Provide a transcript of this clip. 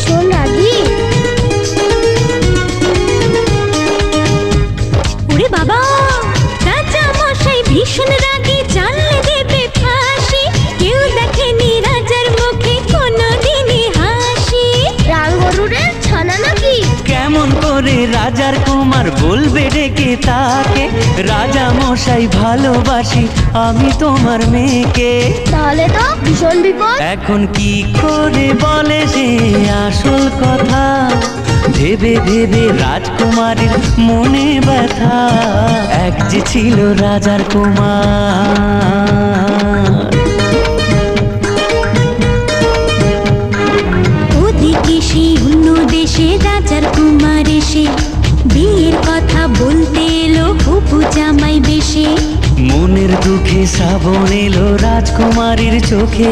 ভীষণ রাগী। ওরে বাবা, রাজা মশাই ভীষণ রাগী, জানলে দেবে ফাঁসি। কেউ দেখেনি রাজার মুখে কোনোদিনই হাসি। রাগ গরুরের ছানা নাকি? কেমন করে রাজার কুমার বলবে ডেকে তাকে, রাজা মশাই ভালোবাসি আমি তোমার মেয়েকে। তাহলে তো ভীষণ বিপদ। এখন কি করে বলে সে আসল কথা, ভেবে ভেবে রাজকুমারীর মনে ব্যথা। এক যে ছিল রাজার কুমার। ওদিকে সেই অন্য দেশে রাজার কুমার এসে বিয়ের কথা বলতে এলো হবু জামাই বেশে। মনের দুঃখে শ্রাবণ এলো রাজকুমারীর চোখে।